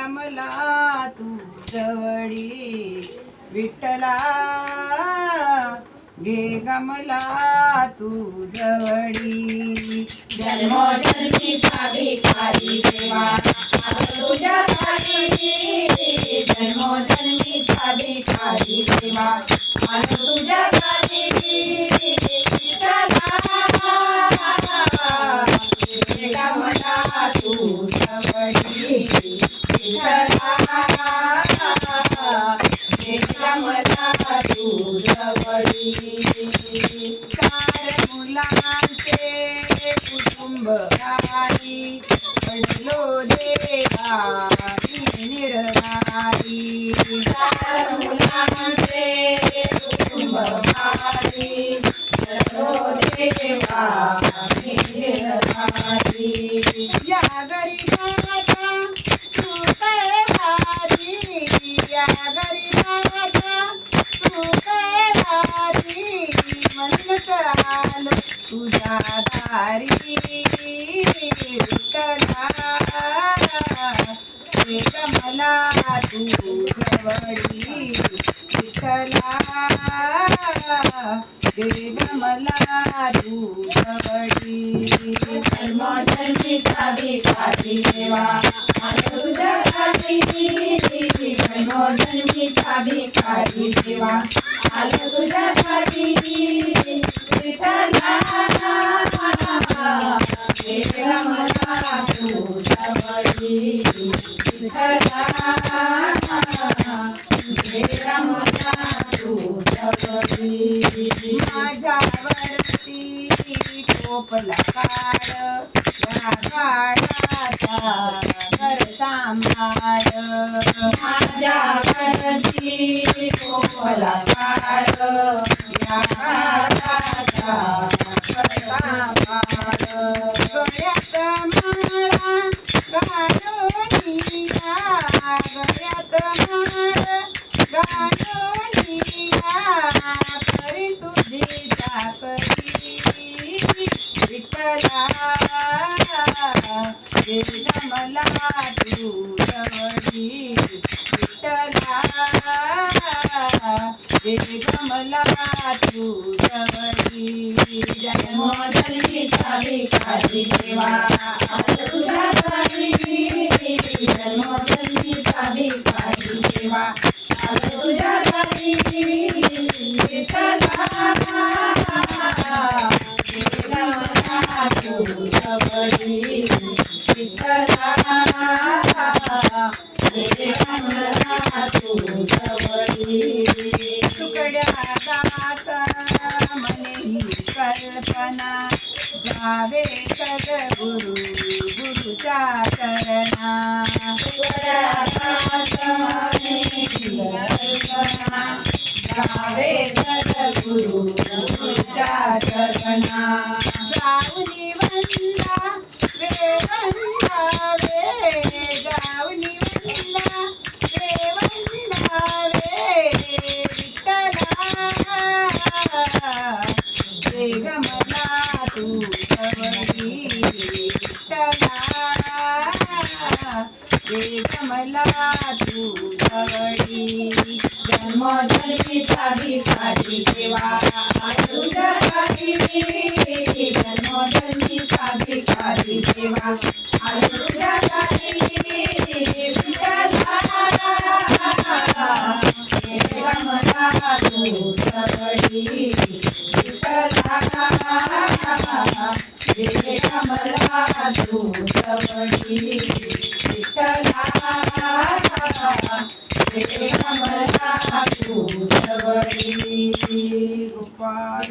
मला तू जवळी विठ्ठला घे ग मला तू जवळी जन्मोजन्मीचा भिकारी देवा तुझ्या दारी जन्मोजन्मीचा भिकारी देवा तुझ्या दारी मला तू जवळी मला तू जवळी चार मुलांचे कुटुंब भारी पडलो देवा निर्धारी चार मुलांचे कुटुंब भारी पडलो देवा निर्धारी या गरीबाचा तू काय भारी या गरीबाचा तू काय भारी म्हणत आलो तुझ्या दारी विठ्ठला घे ग मला तू जवळी विठ्ठला घे ग मला तू जवळी जन्मोजन्मीचा भिकारी देवा तुझ्या दारी जन्मोजन्मीचा भिकारी देवा तुझ्या दारी विठ्ठला मला तू जवळी विठ्ठला मला तू जवळी माझ्यावरती टोपला काढ या काळाचा कर सांभाळ माझ्यावरती टोपला काढ या काळाचा कर सांभाळ गळ्यात माळा घालूनिया गळ्यात माळ घालूनिया करी तुझी चाकरी विठ्ठला घे ग मला तू जवळी विठ्ठला घे ग मला तू जवळी जन्मोजन्मीचा भिकारी देवा तुझ्या दारी जन्मोजन्मीचा भिकारी देवा तुझ्या दारी विठ्ठला तू जवळी विठ्ठला तू जवळी तुकड्या दात मने ही कल्पना जावे सद्गुरु गुरुच्या चरणा जावे सद्गुरु गुरुच्या चरणा जाऊनी वंदा वे वंदावे जाऊनी वंदा वे वंदावे विठ्ठला घे ग मला तू जवळी विठ्ठला घे ग मला तू जवळी जन्मोजन्मीचा भिकारी देवा तुझ्या दारी जन्मोजन्मीचा भिकारी देवा तुझ्या दारी विठ्ठला मला तू जवळी विठ्ठला मला तू जवळी विठ्ठला मला तू जवळी गोपाळ